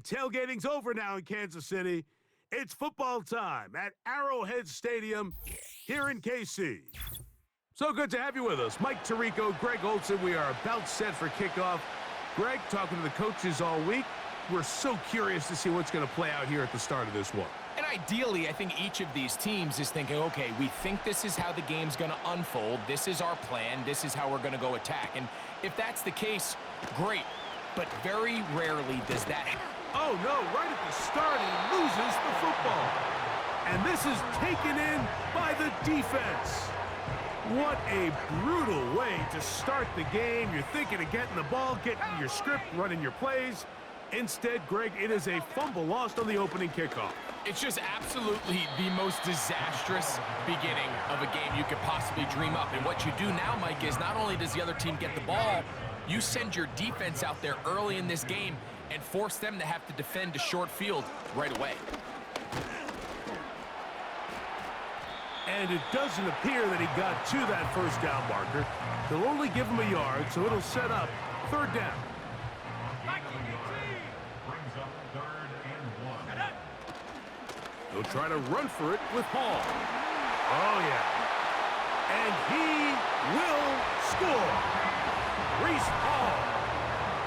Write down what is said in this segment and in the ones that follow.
Tailgating's over now in Kansas City. It's football time at Arrowhead Stadium here in KC. So good to have you with us. Mike Tirico, Greg Olson. We are about set for kickoff. Greg, talking to the coaches all week. We're so curious to see what's going to play out here at the start of this one. And ideally, I think each of these teams is thinking, okay, we think this is how the game's going to unfold. This is our plan. This is how we're going to go attack. And if that's the case, great. But very rarely does that happen. Oh, no, right at the start, he loses the football. And this is taken in by the defense. What a brutal way to start the game. You're thinking of getting the ball, getting your script, running your plays. Instead, Greg, it is a fumble lost on the opening kickoff. It's just absolutely the most disastrous beginning of a game you could possibly dream up. And what you do now, Mike, is not only does the other team get the ball, you send your defense out there early in this game and force them to have to defend a short field right away. And it doesn't appear that he got to that first down marker. They'll only give him a yard, so it'll set up third down. He'll try to run for it with Hall. Oh, yeah. And he will score. Reese Hall.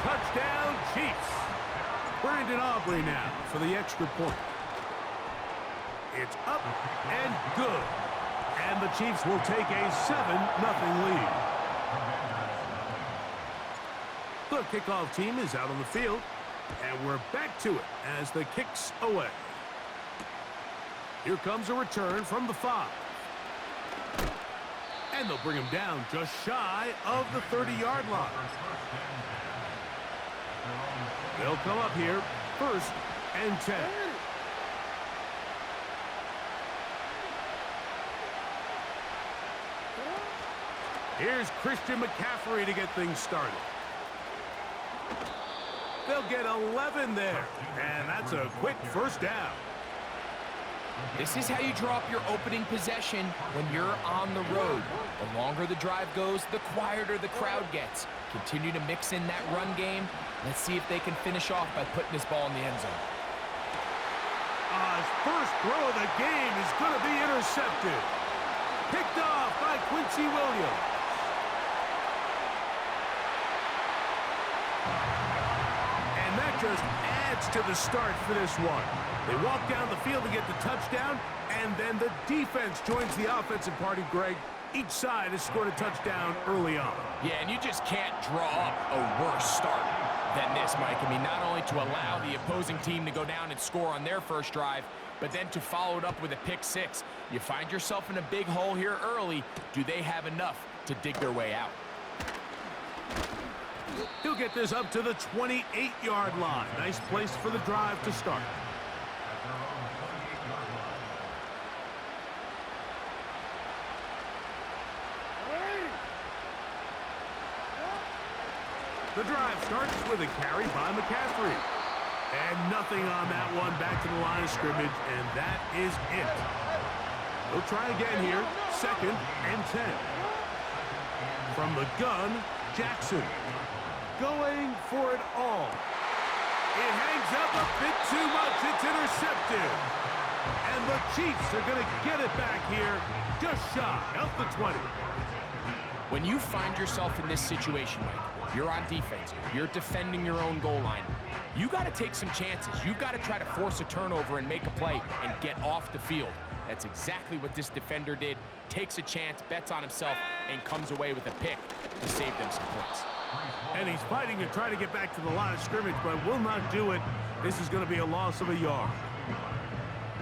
Touchdown, Chiefs. Brandon Aubrey now for the extra point. It's up and good. And the Chiefs will take a 7-0 lead. The kickoff team is out on the field. And we're back to it as the kick's away. Here comes a return from the 5. And they'll bring him down just shy of the 30-yard line. They'll come up here, 1st and 10. Here's Christian McCaffrey to get things started. They'll get 11 there, and that's a quick first down. This is how you draw up your opening possession when you're on the road. The longer the drive goes, the quieter the crowd gets. Continue to mix in that run game. Let's see if they can finish off by putting this ball in the end zone. His first throw of the game is going to be intercepted. Picked off by Quincy Williams. And that just adds to the start for this one. They walk down the field to get the touchdown, and then the defense joins the offensive party, Greg. Each side has scored a touchdown early on. Yeah, and you just can't draw up a worse start than this, Mike. I mean, not only to allow the opposing team to go down and score on their first drive, but then to follow it up with a pick 6. You find yourself in a big hole here early. Do they have enough to dig their way out? He'll get this up to the 28-yard line. Nice place for the drive to start. The drive starts with a carry by McCaffrey. And nothing on that one, back to the line of scrimmage, and that is it. They'll try again here, 2nd and 10. From the gun, Jackson. Going for it all. It hangs up a bit too much. It's intercepted. And the Chiefs are going to get it back here, just shy of the 20. When you find yourself in this situation, Mike, you're on defense, you're defending your own goal line, you got to take some chances. You've got to try to force a turnover and make a play and get off the field. That's exactly what this defender did. Takes a chance, bets on himself, and comes away with a pick to save them some points. And he's fighting to try to get back to the line of scrimmage, but will not do it. This is going to be a loss of a yard.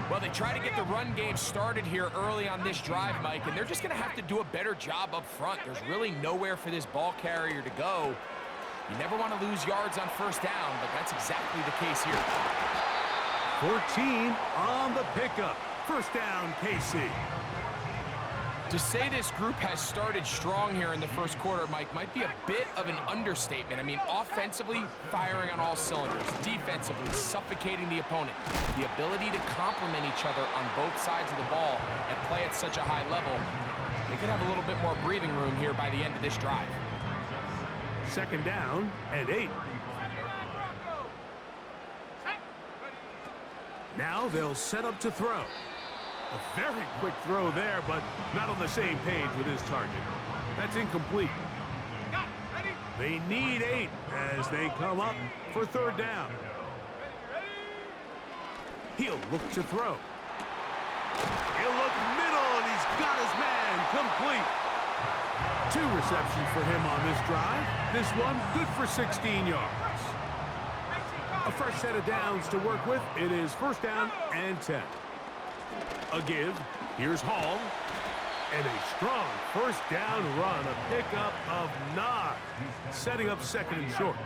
Well, they try to get the run game started here early on this drive, Mike, and they're just going to have to do a better job up front. There's really nowhere for this ball carrier to go. You never want to lose yards on first down, but that's exactly the case here. 14 on the pickup. First down, KC. To say this group has started strong here in the first quarter, Mike, might be a bit of an understatement. I mean, offensively, firing on all cylinders. Defensively, suffocating the opponent. The ability to complement each other on both sides of the ball and play at such a high level. They could have a little bit more breathing room here by the end of this drive. 2nd down and 8. Now they'll set up to throw. A very quick throw there, but not on the same page with his target. That's incomplete. They need 8 as they come up for third down. He'll look to throw. He'll look middle, and he's got his man complete. 2 receptions for him on this drive. This one good for 16 yards. A fresh set of downs to work with. It is first down and 10. A give. Here's Hall. And a strong first down run. A pickup of 9. Setting up second and short.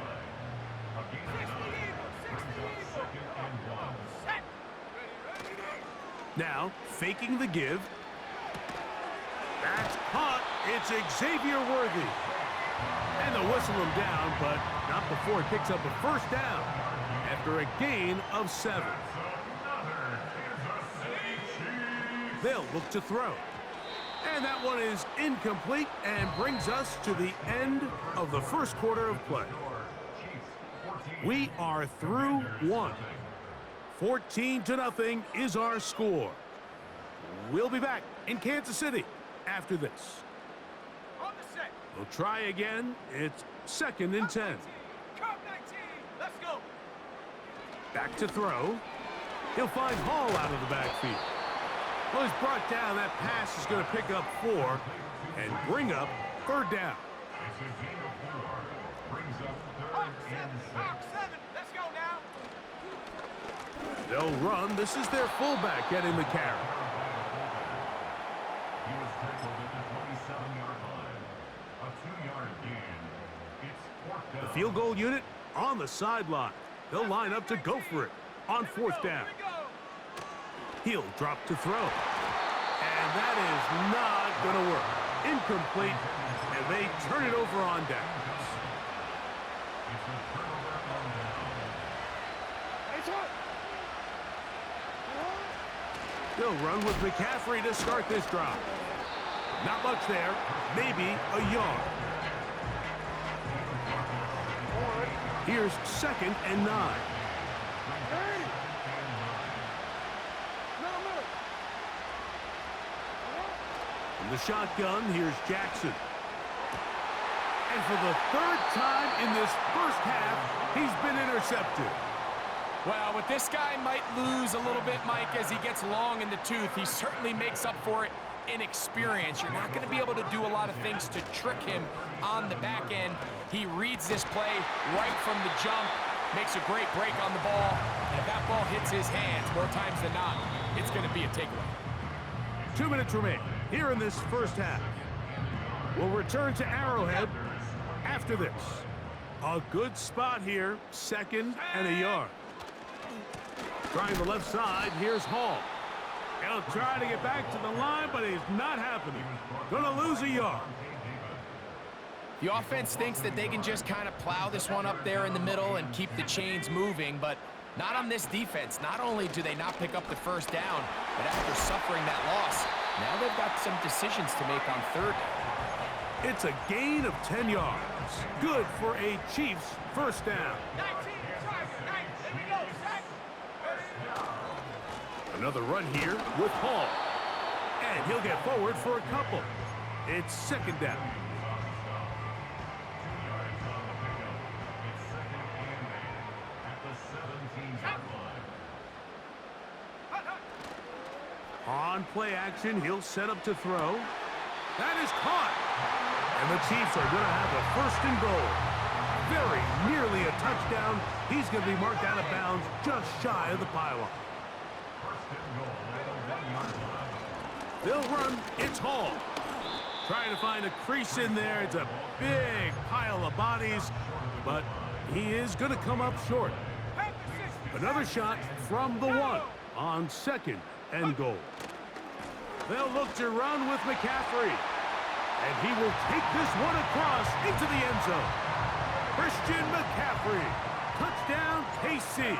Now, faking the give. That's caught. It's Xavier Worthy. And they'll whistle him down, but not before he picks up a first down after a gain of 7. They'll look to throw. And that one is incomplete and brings us to the end of the first quarter of play. We are through 1. 14-0 is our score. We'll be back in Kansas City after this. We'll try again. It's second and 10. Let's go. Back to throw. He'll find Hall out of the backfield. Well, he's brought down. That pass is going to pick up 4 and bring up third down. Let's go now. They'll run. This is their fullback getting the carry. The field goal unit on the sideline. They'll line up to go for it on fourth down. He'll drop to throw. And that is not going to work. Incomplete, and they turn it over on downs. They'll run with McCaffrey to start this drive. Not much there, maybe a yard. Here's second and 9. From the shotgun, here's Jackson. And for the 3rd time in this first half, he's been intercepted. Well, with this guy might lose a little bit, Mike, as he gets long in the tooth. He certainly makes up for it in experience. You're not going to be able to do a lot of things to trick him on the back end. He reads this play right from the jump, makes a great break on the ball, and if that ball hits his hands more times than not, it's going to be a takeaway. 2 minutes remain here in this first half. We'll return to Arrowhead after this. A good spot here, second and a yard. Trying the left side, here's Hall. He'll try to get back to the line, but it's not happening. Gonna lose a yard. The offense thinks that they can just kind of plow this one up there in the middle and keep the chains moving, but not on this defense. Not only do they not pick up the first down, but after suffering that loss, now they've got some decisions to make on third down. It's a gain of 10 yards. Good for a Chiefs first down. Another run here with Hall. And he'll get forward for a couple. It's second down. On play action, he'll set up to throw. That is caught. And the Chiefs are going to have a first and goal. Very nearly a touchdown. He's going to be marked out of bounds just shy of the pylon. They'll run. It's Hall. Trying to find a crease in there. It's a big pile of bodies, but he is going to come up short. Another shot from the 1 on second and goal. They'll look to run with McCaffrey. And he will take this one across into the end zone. Christian McCaffrey. Touchdown, KC.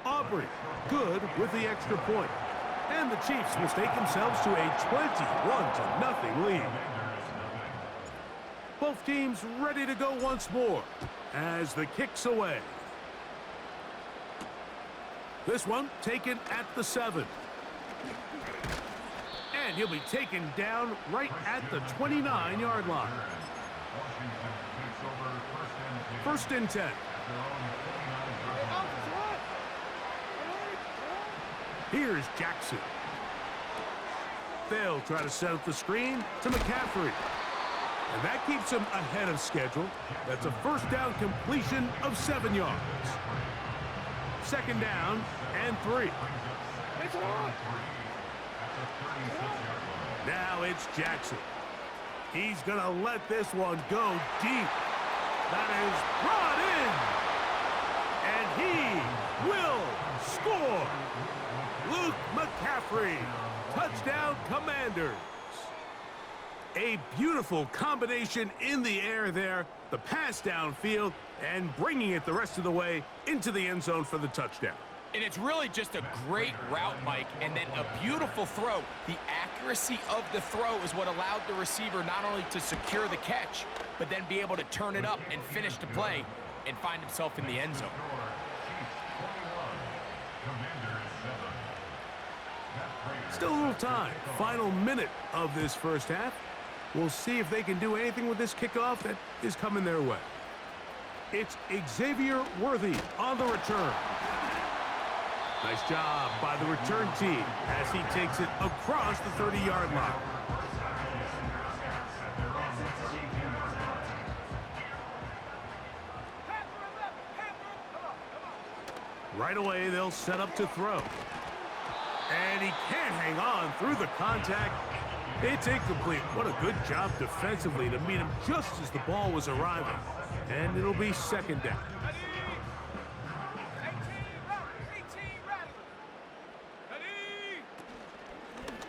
Aubrey, good with the extra point. And the Chiefs mistake themselves to a 21-0 lead. Both teams ready to go once more as the kick's away. This one taken at the 7. And he'll be taken down right at the 29-yard line. First and 10. Here's Jackson. They'll try to set up the screen to McCaffrey. And that keeps him ahead of schedule. That's a first down completion of 7 yards. Second down and 3. Now it's Jackson. He's going to let this one go deep. That is brought in. And he will score. Luke McCaffrey. Touchdown, Commanders. A beautiful combination in the air there. The pass downfield and bringing it the rest of the way into the end zone for the touchdown. And it's really just a great route, Mike, and then a beautiful throw. The accuracy of the throw is what allowed the receiver not only to secure the catch, but then be able to turn it up and finish the play and find himself in the end zone. Still a little time. Final minute of this first half. We'll see if they can do anything with this kickoff that is coming their way. It's Xavier Worthy on the return. Nice job by the return team as he takes it across the 30-yard line. Right away, they'll set up to throw. And he can't hang on through the contact. It's incomplete. What a good job defensively to meet him just as the ball was arriving. And it'll be second down.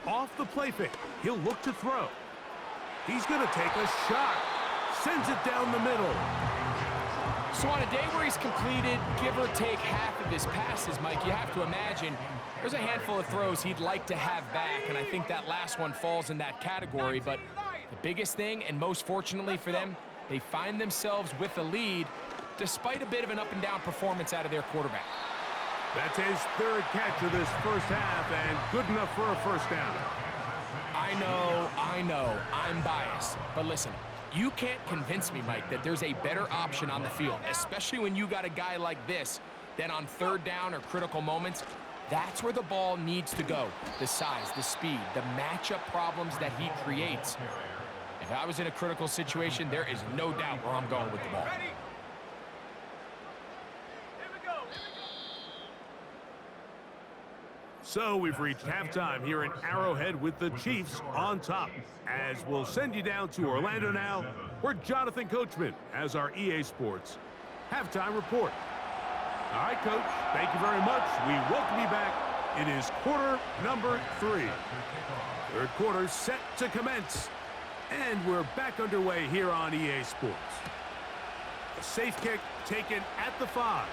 Off the play fake, he'll look to throw. He's going to take a shot. Sends it down the middle. So on a day where he's completed, give or take half of his passes, Mike, you have to imagine there's a handful of throws he'd like to have back, and I think that last one falls in that category. But the biggest thing, and most fortunately for them, they find themselves with a lead despite a bit of an up-and-down performance out of their quarterback. That's his third catch of this first half, and good enough for a first down. I know, I'm biased. But listen, you can't convince me, Mike, that there's a better option on the field, especially when you got a guy like this, than on third down or critical moments. That's where the ball needs to go. The size, the speed, the matchup problems that he creates. If I was in a critical situation, there is no doubt where I'm going with the ball. So we've reached halftime here in Arrowhead with the Chiefs on top. As we'll send you down to Orlando now, where Jonathan Coachman has our EA Sports halftime report. All right, Coach, thank you very much. We welcome you back. It is quarter number 3. Third quarter set to commence. And we're back underway here on EA Sports. A safe kick taken at the 5.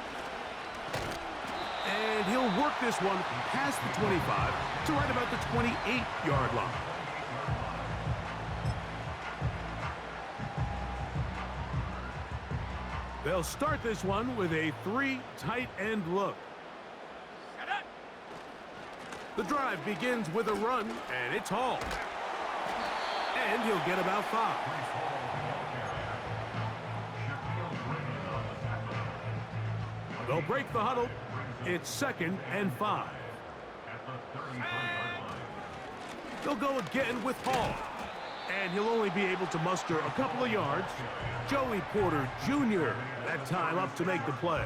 And he'll work this one past the 25 to right about the 28-yard line. They'll start this one with a 3 tight end look. The drive begins with a run, and it's hauled. And he'll get about 5. They'll break the huddle. It's second and 5. They'll go again with Hall. And he'll only be able to muster a couple of yards. Joey Porter Jr. that time up to make the play.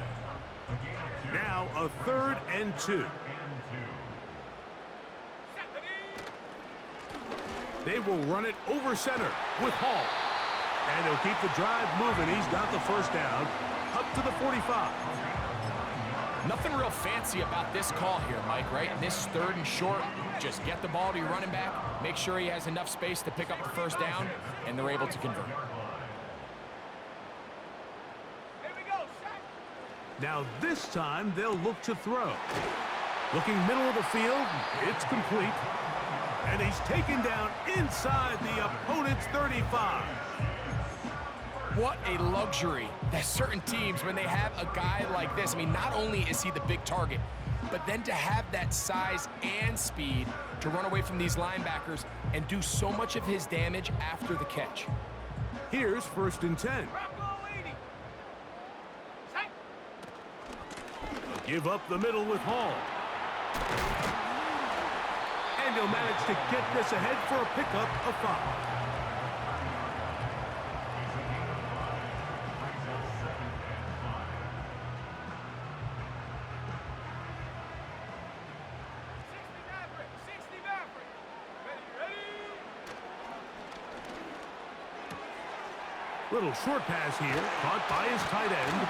Now a 3rd and 2. They will run it over center with Hall. And he'll keep the drive moving. He's got the first down up to the 45. Nothing real fancy about this call here, Mike, right? This 3rd and short, just get the ball to your running back, make sure he has enough space to pick up the first down, and they're able to convert. Now this time they'll look to throw. Looking middle of the field, it's complete. And he's taken down inside the opponent's 35. What a luxury that certain teams, when they have a guy like this, I mean, not only is he the big target, but then to have that size and speed to run away from these linebackers and do so much of his damage after the catch. Here's 1st and 10. Give up the middle with Hall. And he'll manage to get this ahead for a pickup of 5. Little short pass here, caught by his tight end.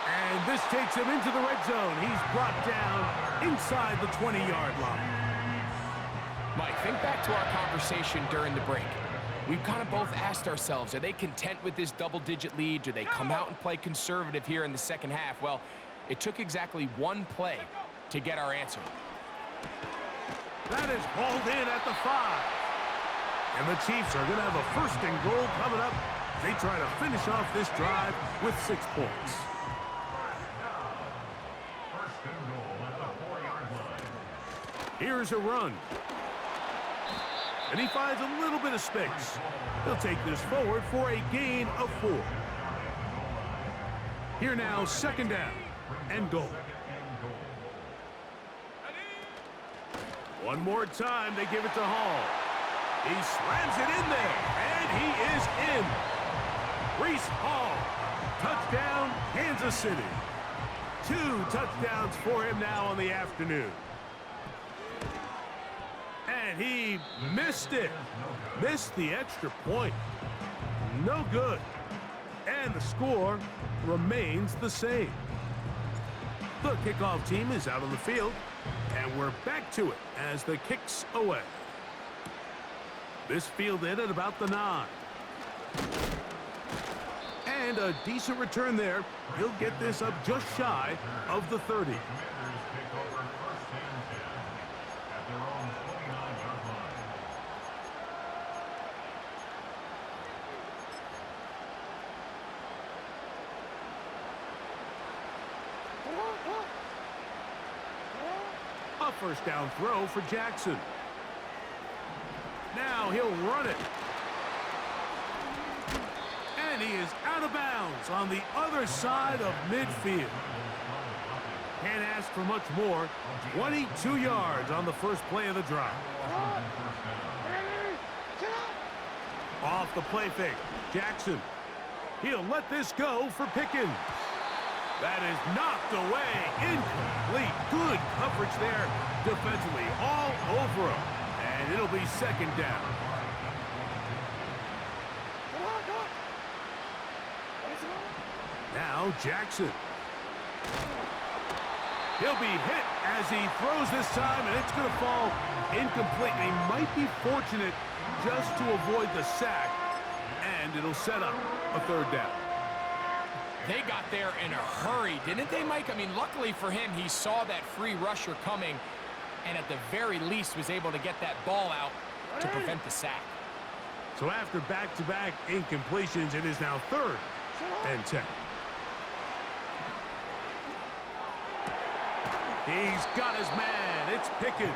And this takes him into the red zone. He's brought down inside the 20-yard line. Mike, think back to our conversation during the break. We've kind of both asked ourselves, are they content with this double-digit lead? Do they come out and play conservative here in the second half? Well, it took exactly one play to get our answer. That is hauled in at the 5. And the Chiefs are going to have a 1st and goal coming up. They try to finish off this drive with 6 points. Here's a run. And he finds a little bit of space. He'll take this forward for a gain of 4. Here now, 2nd down and goal. One more time, they give it to Hall. He slams it in there, and he is in. Breece Hall, touchdown, Kansas City. 2 touchdowns for him now on the afternoon. And he missed it. Missed the extra point. No good. And the score remains the same. The kickoff team is out on the field, and we're back to it as the kick's away. This fielded at about the 9. And a decent return there. He'll get this up just shy of the 30. A 1st down throw for Jackson. Now he'll run it. And he is out of bounds on the other side of midfield. Can't ask for much more. 22 yards on the first play of the drive. Off the play fake. Jackson. He'll let this go for Pickens. That is knocked away. Incomplete. Good coverage there defensively. All over him. And it'll be 2nd down. Now Jackson. He'll be hit as he throws this time, and it's going to fall incomplete. They might be fortunate just to avoid the sack, and it'll set up a 3rd down. They got there in a hurry, didn't they, Mike? I mean, luckily for him, he saw that free rusher coming, and at the very least was able to get that ball out to prevent the sack. So after back-to-back incompletions, it is now 3rd and 10. He's got his man. It's Pickens.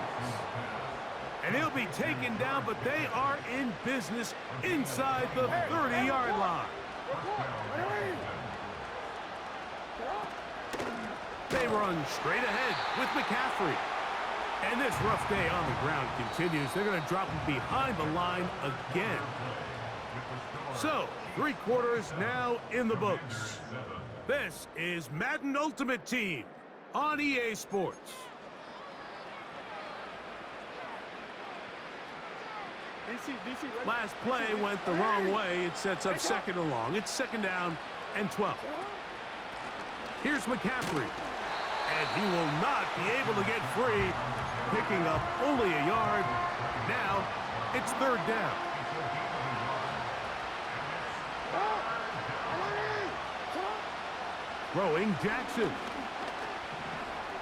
And he'll be taken down, but they are in business inside the 30-yard line. They run straight ahead with McCaffrey. And this rough day on the ground continues. They're going to drop him behind the line again. So, 3 quarters now in the books. This is Madden Ultimate Team on EA Sports. Last play went the wrong way. It sets up 2nd and long. It's 2nd down and 12. Here's McCaffrey. And he will not be able to get free, picking up only a yard. Now it's 3rd down. Throwing Jackson.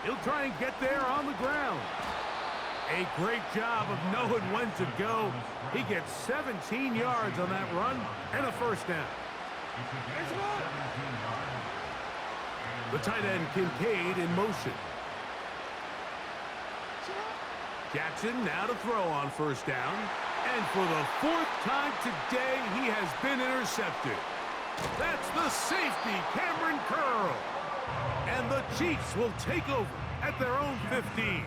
He'll try and get there on the ground. A great job of knowing when to go. He gets 17 yards on that run and a first down. The tight end Kincaid in motion. Jackson now to throw on first down. And for the fourth time today, he has been intercepted. That's the safety, Cameron Curl. And the Chiefs will take over at their own 15.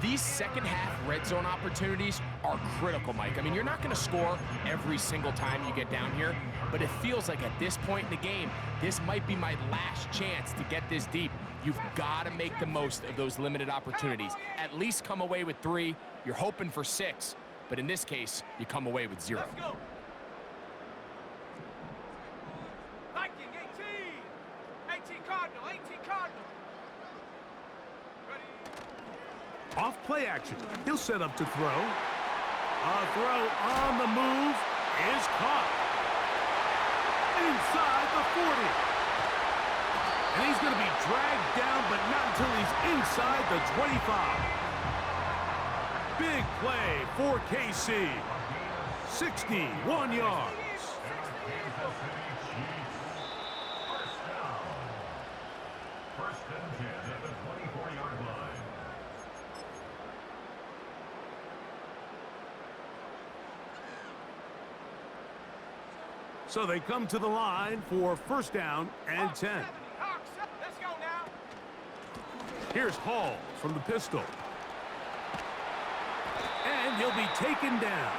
These second-half red zone opportunities are critical, Mike. I mean, you're not going to score every single time you get down here, but it feels like at this point in the game, this might be my last chance to get this deep. You've got to make the most of those limited opportunities. At least come away with 3. You're hoping for 6, but in this case, you come away with 0. Let's go. Viking 18. 18 Cardinal. 18 Cardinal. Ready. Off play action. He'll set up to throw. A throw on the move is caught. Inside the 40. And he's going to be dragged down, but not until he's inside the 25. Big play for KC. 61 yards. First and 10 at the 24-yard line. So they come to the line for first down and 10. Hawks, let's go now. Here's Hall from the pistol. And he'll be taken down.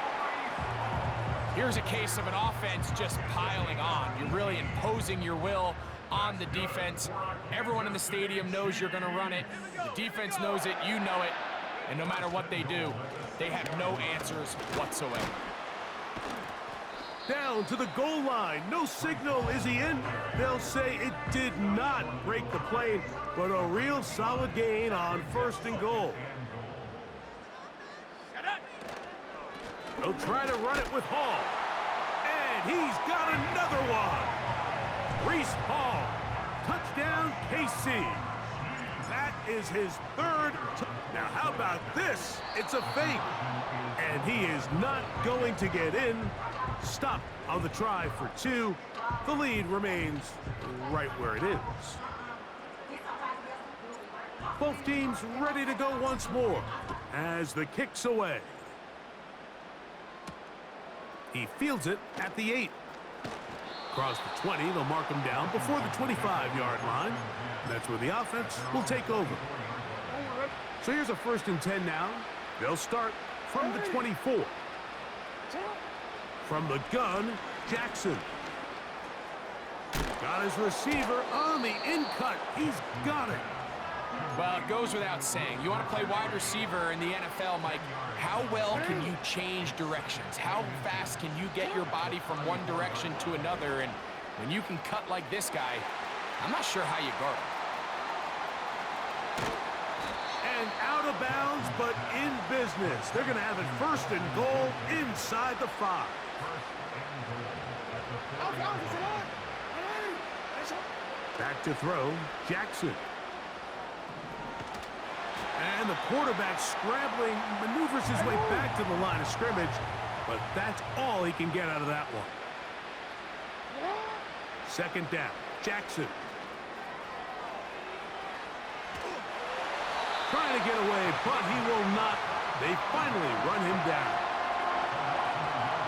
Here's a case of an offense just piling on. You're really imposing your will on the defense. Everyone in the stadium knows you're going to run it. The defense knows it, you know it. And no matter what they do, they have no answers whatsoever. Down to the goal line. No signal. Is he in? They'll say it did not break the plane, but a real solid gain on first and goal. They'll try to run it with Hall. And he's got another one. Reese Hall. Touchdown, KC. That is his third. Now, how about this? It's a fake. And he is not going to get in. Stop on the try for 2. The lead remains right where it is. Both teams ready to go once more as the kick's away. He fields it at the 8. Across the 20, they'll mark him down before the 25-yard line. That's where the offense will take over. So here's a first and 10 now. They'll start from the 24. From the gun, Jackson. Got his receiver on the in-cut. He's got it. Well, it goes without saying. You want to play wide receiver in the NFL, Mike. How well can you change directions? How fast can you get your body from one direction to another? And when you can cut like this guy, I'm not sure how you guard him. And out of bounds, but in business. They're going to have it first and goal inside the 5. Back to throw, Jackson. And the quarterback scrambling, maneuvers his way back to the line of scrimmage, but that's all he can get out of that one. Second down, Jackson. Trying to get away, but he will not. They finally run him down.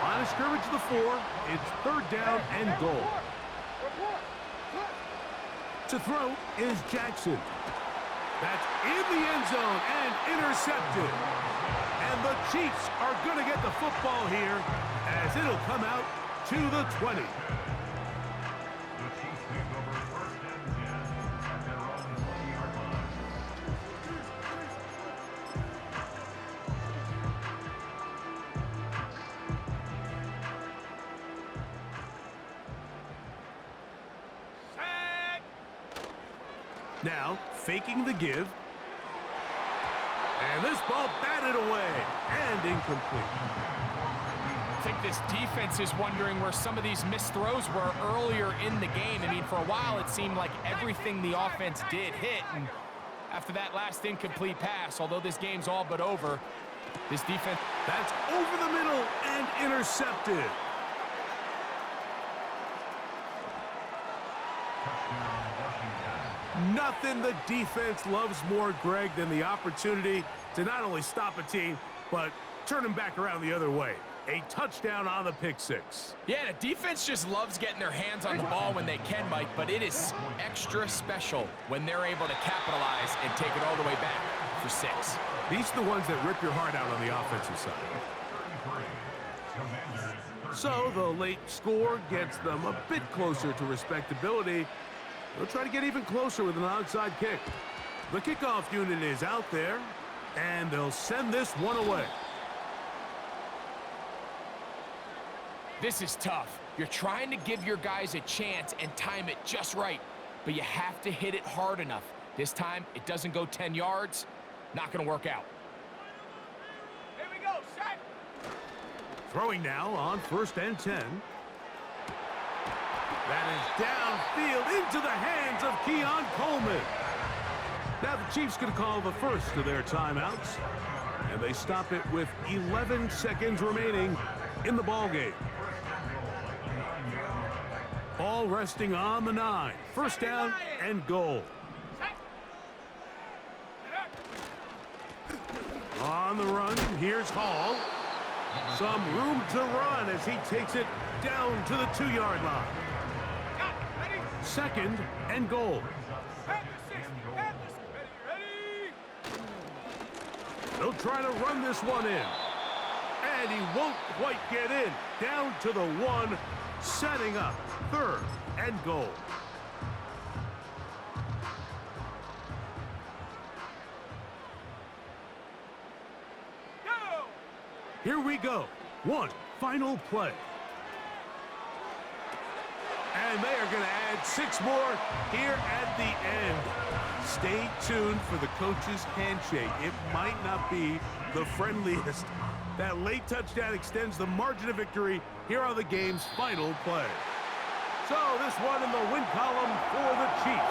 Line of scrimmage to the 4. It's third down and goal. To throw is Jackson. That's in the end zone and intercepted. And the Chiefs are going to get the football here as it'll come out to the 20. The Chiefs take over first and 10 at their own 20-yard line. Set. Now, faking the give. And this ball batted away and incomplete. I think this defense is wondering where some of these missed throws were earlier in the game. I mean, for a while, it seemed like everything the offense did hit. And After that last incomplete pass, although this game's all but over, this defense... That's over the middle and intercepted. Nothing the defense loves more, Greg, than the opportunity to not only stop a team, but turn them back around the other way. A touchdown on the pick six. Yeah, the defense just loves getting their hands on the ball when they can, Mike, but it is extra special when they're able to capitalize and take it all the way back for 6. These are the ones that rip your heart out on the offensive side. So the late score gets them a bit closer to respectability. They'll try to get even closer with an onside kick. The kickoff unit is out there, and they'll send this one away. This is tough. You're trying to give your guys a chance and time it just right, but you have to hit it hard enough. This time, it doesn't go 10 yards. Not going to work out. Here we go, set. Throwing now on 1st and 10. That is downfield into the hands of Keon Coleman. Now the Chiefs going to call the first of their timeouts, and they stop it with 11 seconds remaining in the ballgame. Ball resting on the 9. 1st down and goal. On the run, here's Hall. Some room to run as he takes it down to the 2-yard line. 2nd and goal. They'll try to run this one in. And he won't quite get in. Down to the 1, setting up 3rd and goal. Here we go. One final play. And they are going to add 6 more here at the end. Stay tuned for the coach's handshake. It might not be the friendliest. That late touchdown extends the margin of victory here on the game's final play. So this one in the win column for the Chiefs.